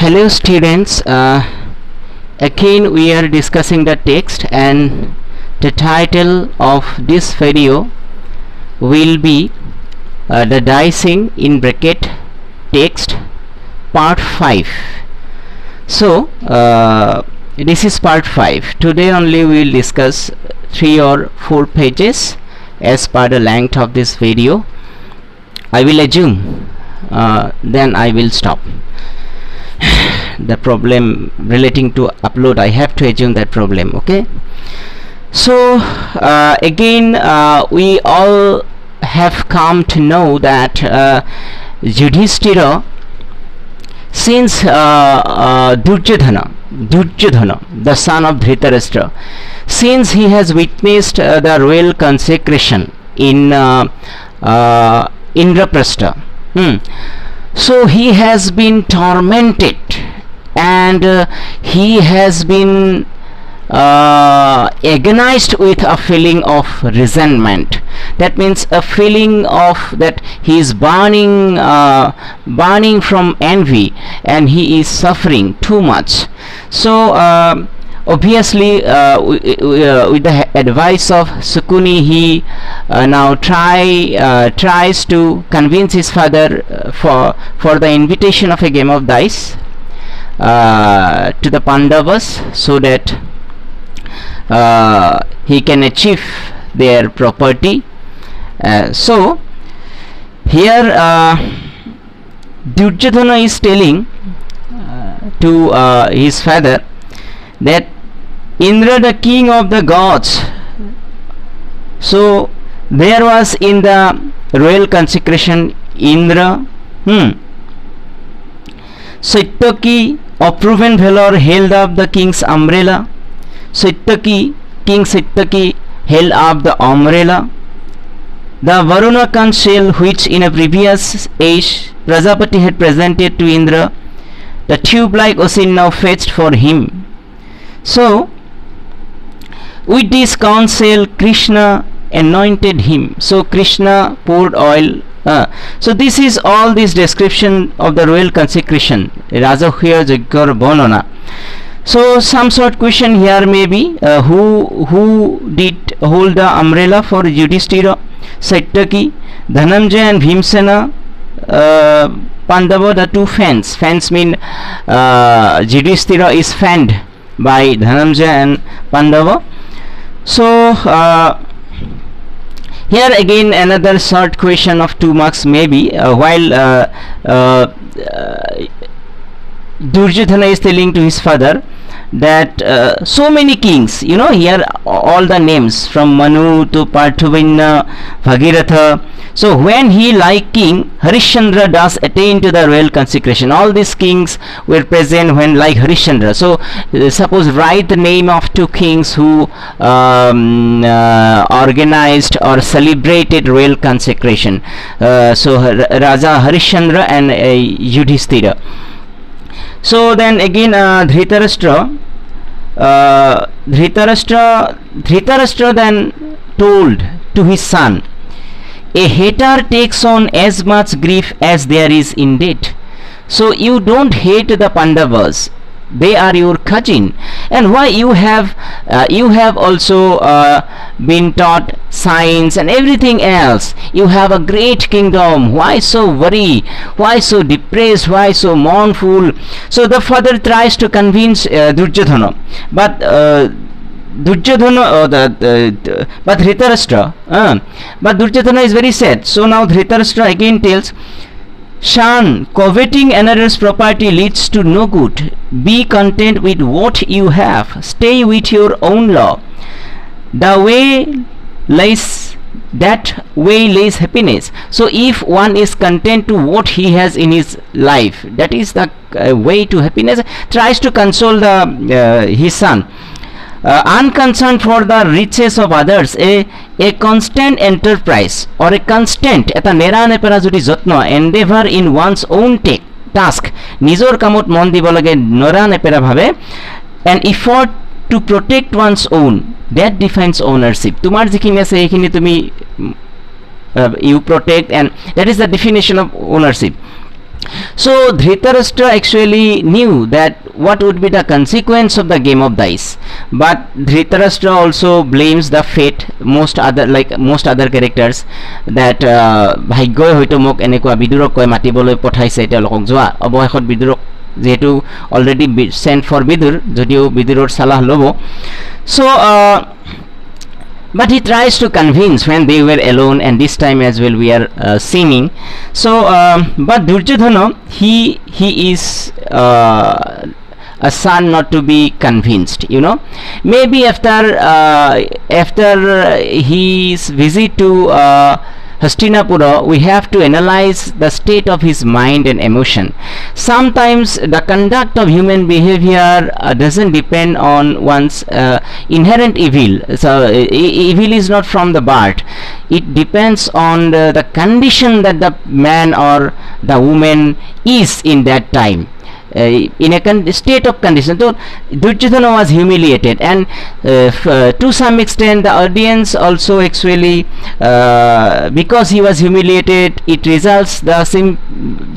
Hello students, again we are discussing the text, and the title of this video will be the dicing in bracket text part 5. So this is part 5. Today only we will discuss 3 or 4 pages as per the length of this video. I will assume then I will stop. The problem relating to upload, I have to assume that problem. Okay, so again we all have come to know that Yudhishthira, since Duryodhana, the son of Dhritarashtra, since he has witnessed the royal consecration in Indraprastha, so he has been tormented, and he has been agonized with a feeling of resentment. That means a feeling of that he is burning from envy, and he is suffering too much. So obviously with the advice of Sukuni, he now tries to convince his father for the invitation of a game of dice to the Pandavas, so that he can achieve their property. So here Duryodhana is telling to his father that Indra, the king of the gods, so there was in the royal consecration Indra, Satyaki of proven valor held up the king's umbrella. King Satyaki held up the umbrella. The Varuna conch shell, which in a previous age Prajapati had presented to Indra, the tube-like ocean now fetched for him. So with this conch shell Krishna anointed him. So Krishna poured oil. So this is all this description of the royal consecration, Rajahuya Yajna Varnana. So some sort question here may be, who did hold the umbrella for Yudhishthira? Satyaki, Dhananjaya and Bhimsena, Pandava, the two fans. Fans mean Yudhishthira is fanned by Dhananjaya and Pandava. So here again another short question of 2 marks maybe, while Duryodhana is telling to his father that so many kings, here all the names from Manu to Parthuvinna, Bhagiratha. So when he, like King Harishchandra, does attain to the royal consecration, all these kings were present when, like Harishchandra. So suppose write the name of 2 kings who organized or celebrated royal consecration. So Raja Harishchandra and Yudhishthira. So then again Dhritarashtra then told to his son, a hater takes on as much grief as there is in debt. So you don't hate the Pandavas, they are your cousin. And why you have also been taught science and everything else, you have a great kingdom, why so worry, why so depressed, why so mournful? So the father tries to convince Duryodhana, but Dhritarashtra, but Duryodhana is very sad. So now Dhritarashtra again tells, son, coveting another's property leads to no good. Be content with what you have. Stay with your own law. That way lays happiness. So if one is content to what he has in his life, that is the way to happiness. Tries to console his son. Unconcerned for the riches of others, a constant enterprise or a constant endeavor in one's own task, nijor kamot mon dibo lage nora nepera bhabe, an effort to protect one's own, that defines ownership. Tumar jikhini ase ekhini tumi you protect, and that is the definition of ownership. So Dhritarashtra actually knew that what would be the consequence of the game of dice, but Dhritarashtra also blames the fate, most other characters, that bhagyoi hoito mok enekwa bidurok koi matiboloi pothaise telokok joa oboykhot bidurok যেহেতু already Saint for Vidur, যদিও বিদুৰৰ সালাহ লব. So but he tries to convince when they were alone, and this time as well we are singing. So but Duryodhana, he is a son not to be convinced, you know. Maybe after his visit to Hastinapura, we have to analyze the state of his mind and emotion. Sometimes the conduct of human behavior doesn't depend on one's inherent evil. So evil is not from the birth. It depends on the condition that the man or the woman is in that time. In a state of condition. So Duryodhana was humiliated, and to some extent the audience also actually, because he was humiliated, it results the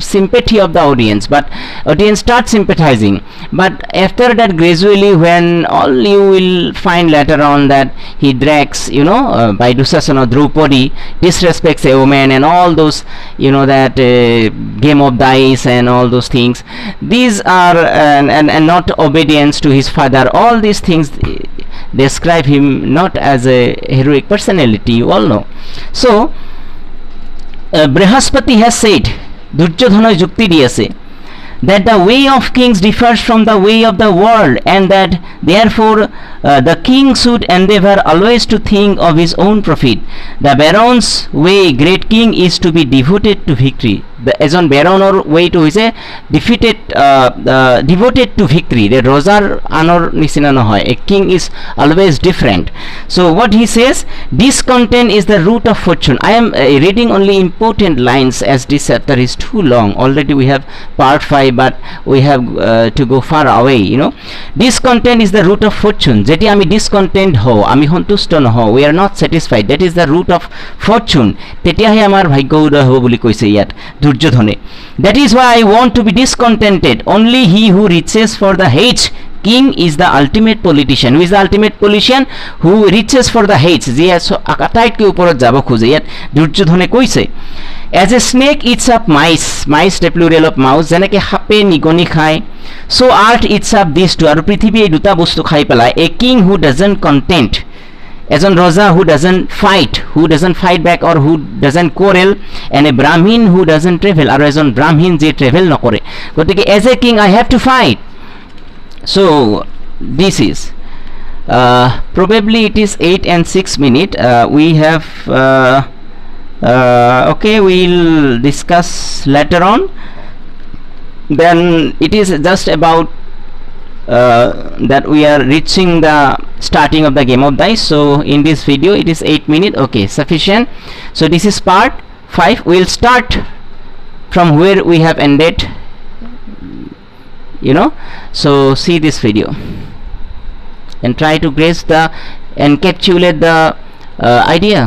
sympathy of the audience, but audience starts sympathizing. But after that, gradually, when all you will find later on that he drags, you know, by Dusasana, Draupadi disrespects a woman and all those, you know, that game of dice and all those things, these are and not obedience to his father, all these things describe him not as a heroic personality, you all know. So Brihaspati has said, Duryodhana যুক্তি দিয়েছে, that the way of kings differs from the way of the world, and that therefore the king should endeavor always to think of his own profit. The baron's way, great king, is to be devoted to victory. এজন বেৰনৰ ৱেটো হৈছে devoted to victory. ৰজাৰ আনৰ নিচিনা নহয়. A king is always different. চ' what he says, discontent is the root of fortune. I am reading only important lines as this chapter is too long. Already we have part 5, but we have to go far away, you know. Discontent is the root of fortune. যেতিয়া আমি discontent হওঁ, আমি সন্তুষ্ট নহওঁ, we are not satisfied, that is the root of fortune, তেতিয়াহে আমাৰ ভাগ্য উদয় হ'ব বুলি কৈছে ইয়াত Duryodhana. That is why I want to be discontented. Only he who reaches for the heights, king, is the ultimate politician. Who is the ultimate politician? Who reaches for the heights. যে আটাইতকৈ ওপৰত যাব খোজে, ইয়াত Duryodhana কৈছে. As a snake eats up mice, mice the plural of mouse, যেনেকৈ সাপে নিগনি খায়, so art eats up these two. আৰু পৃথিৱী এই দুটা বস্তু খাই পেলাই. A king who doesn't content, এজন ৰজা who doesn't fight back or who doesn't quarrel, and a brahmin who doesn't travel, আৰু এজন ব্ৰাহ্মণ যে ট্ৰেভেল নকৰে. গতিকে as a king I have to fight. So this is probably it is 8 and 6 minutes. We have okay, we'll discuss later on. Then it is just about that we are reaching the starting of the game of dice. So in this video it is 8 minutes. Okay, sufficient. So this is part 5. We'll start from where we have ended, you know. So see this video and try to grasp the encapsulate the idea.